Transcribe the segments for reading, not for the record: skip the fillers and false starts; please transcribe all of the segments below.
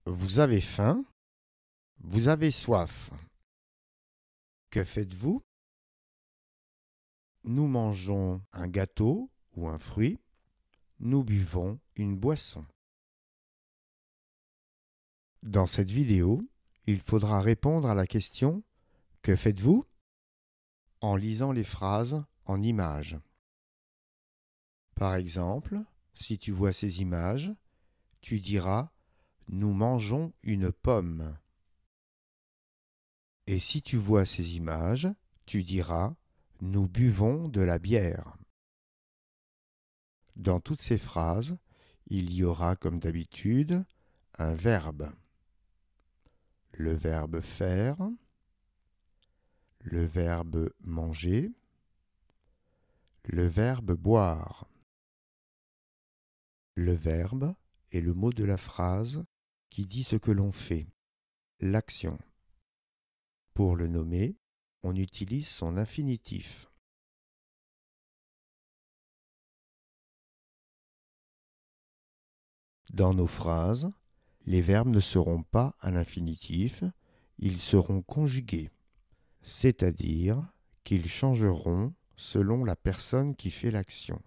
Vous avez faim? Vous avez soif. Que faites-vous? Nous mangeons un gâteau ou un fruit. Nous buvons une boisson. Dans cette vidéo, il faudra répondre à la question « Que faites-vous » en lisant les phrases en images. Par exemple, si tu vois ces images, tu diras « Nous mangeons une pomme ». Et si tu vois ces images, tu diras « Nous buvons de la bière ». Dans toutes ces phrases, il y aura comme d'habitude un verbe. Le verbe faire, le verbe manger, le verbe boire. Le verbe est le mot de la phrase qui dit ce que l'on fait, l'action. Pour le nommer, on utilise son infinitif. Dans nos phrases, les verbes ne seront pas à l'infinitif, ils seront conjugués, c'est-à-dire qu'ils changeront selon la personne qui fait l'action.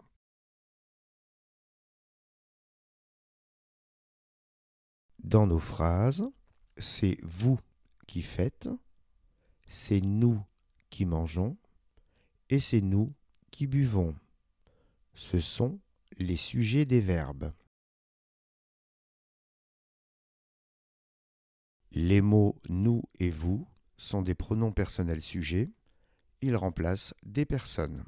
Dans nos phrases, c'est vous qui faites, c'est nous qui mangeons et c'est nous qui buvons. Ce sont les sujets des verbes. Les mots nous et vous sont des pronoms personnels sujets. Ils remplacent des personnes.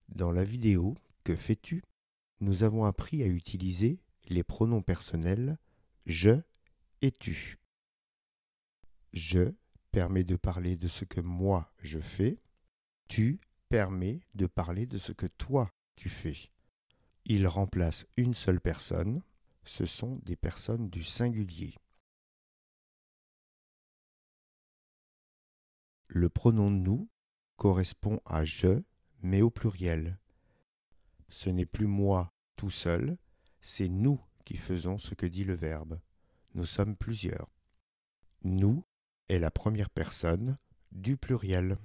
Dans la vidéo « Que fais-tu ?», nous avons appris à utiliser les pronoms personnels « je » et « tu ». Je permet de parler de ce que moi je fais. Tu permet de parler de ce que toi tu fais. Il remplace une seule personne. Ce sont des personnes du singulier. Le pronom nous correspond à je, mais au pluriel. Ce n'est plus moi tout seul, c'est nous qui faisons ce que dit le verbe. Nous sommes plusieurs. Nous est la première personne du pluriel.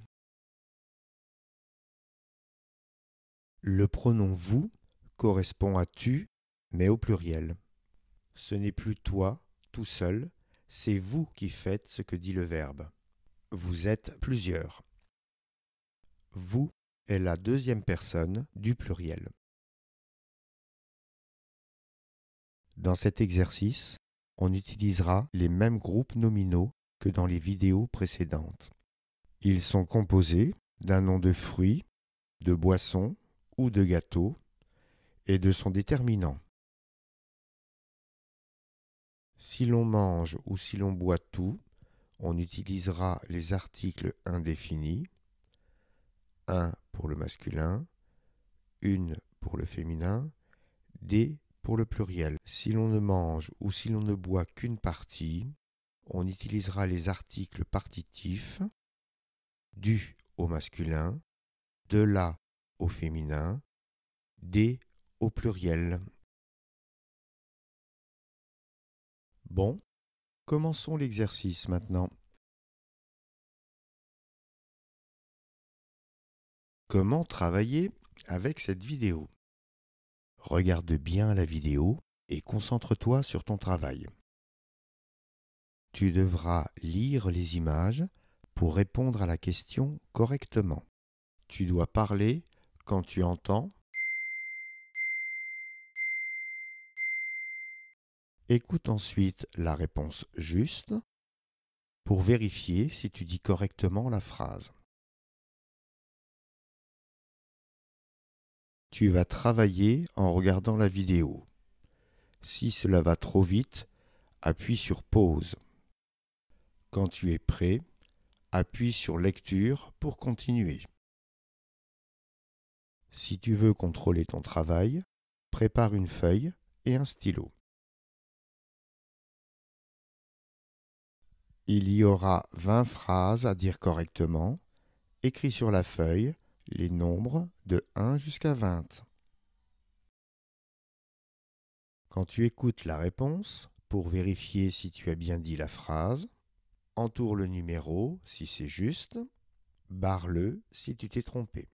Le pronom vous correspond à tu, mais au pluriel. Ce n'est plus toi tout seul, c'est vous qui faites ce que dit le verbe. Vous êtes plusieurs. Vous est la deuxième personne du pluriel. Dans cet exercice, on utilisera les mêmes groupes nominaux que dans les vidéos précédentes. Ils sont composés d'un nom de fruit, de boisson ou de gâteau et de son déterminant. Si l'on mange ou si l'on boit tout, on utilisera les articles indéfinis, un pour le masculin, une pour le féminin, des pour le pluriel. Si l'on ne mange ou si l'on ne boit qu'une partie, on utilisera les articles partitifs, du au masculin, de la au féminin, des au pluriel. Bon, commençons l'exercice maintenant. Comment travailler avec cette vidéo? Regarde bien la vidéo et concentre-toi sur ton travail. Tu devras lire les images pour répondre à la question correctement. Tu dois parler quand tu entends. Écoute ensuite la réponse juste pour vérifier si tu dis correctement la phrase. Tu vas travailler en regardant la vidéo. Si cela va trop vite, appuie sur pause. Quand tu es prêt, appuie sur lecture pour continuer. Si tu veux contrôler ton travail, prépare une feuille et un stylo. Il y aura 20 phrases à dire correctement. Écris sur la feuille les nombres de 1 jusqu'à 20. Quand tu écoutes la réponse, pour vérifier si tu as bien dit la phrase, entoure le numéro si c'est juste, barre-le si tu t'es trompé.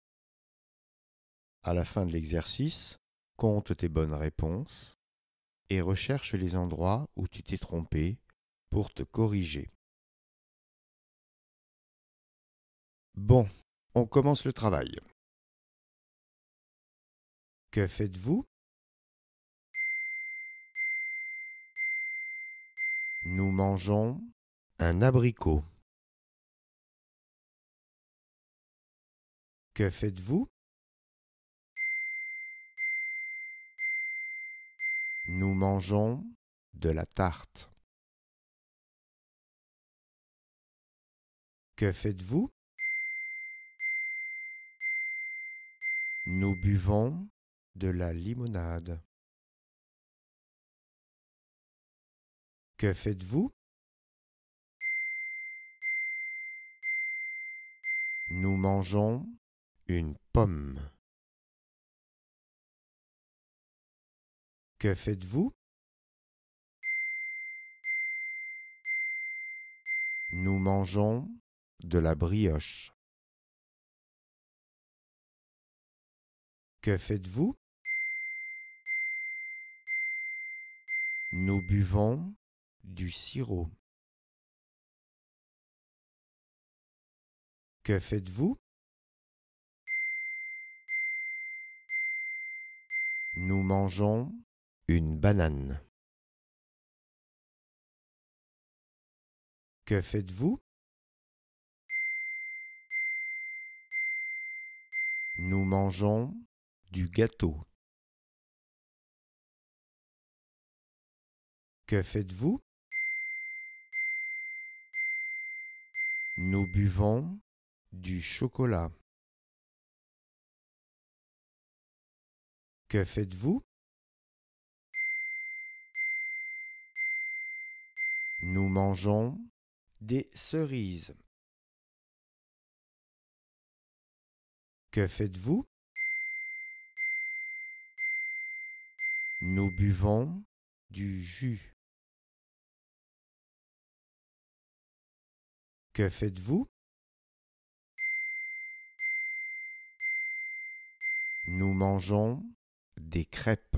À la fin de l'exercice, compte tes bonnes réponses et recherche les endroits où tu t'es trompé pour te corriger. Bon, on commence le travail. Que faites-vous? Nous mangeons un abricot. Que faites-vous? Nous mangeons de la tarte. Que faites-vous? Nous buvons de la limonade. Que faites-vous? Nous mangeons une pomme. Que faites-vous? Nous mangeons de la brioche. Que faites-vous? Nous buvons du sirop. Que faites-vous? Nous mangeons une banane. Que faites-vous? Nous mangeons du gâteau. Que faites-vous? Nous buvons du chocolat. Que faites-vous? Nous mangeons des cerises. Que faites-vous? Nous buvons du jus. Que faites-vous? Nous mangeons des crêpes.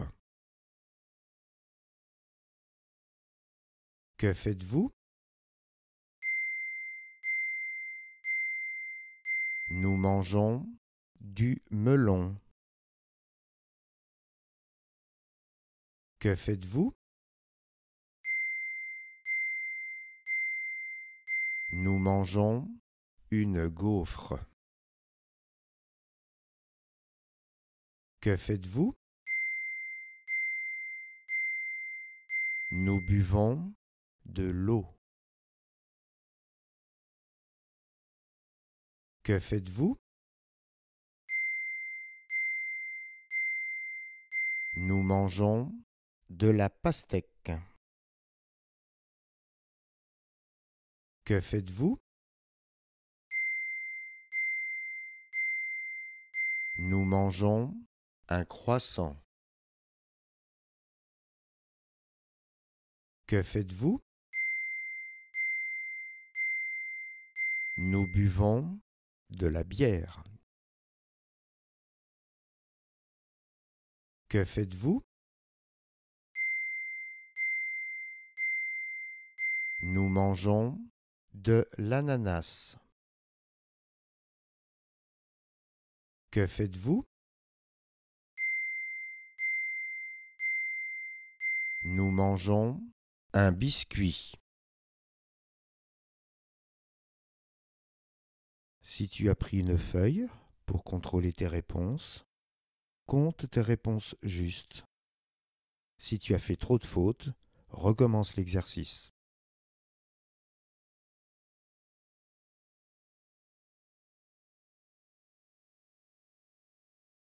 Que faites-vous? Nous mangeons du melon. Que faites-vous? Nous mangeons une gaufre. Que faites-vous? Nous buvons de l'eau. Que faites-vous? Nous mangeons de la pastèque. Que faites-vous? Nous mangeons un croissant. Que faites-vous? Nous buvons de la bière. Que faites-vous? Nous mangeons de l'ananas. Que faites-vous? Nous mangeons un biscuit. Si tu as pris une feuille pour contrôler tes réponses, compte tes réponses justes. Si tu as fait trop de fautes, recommence l'exercice.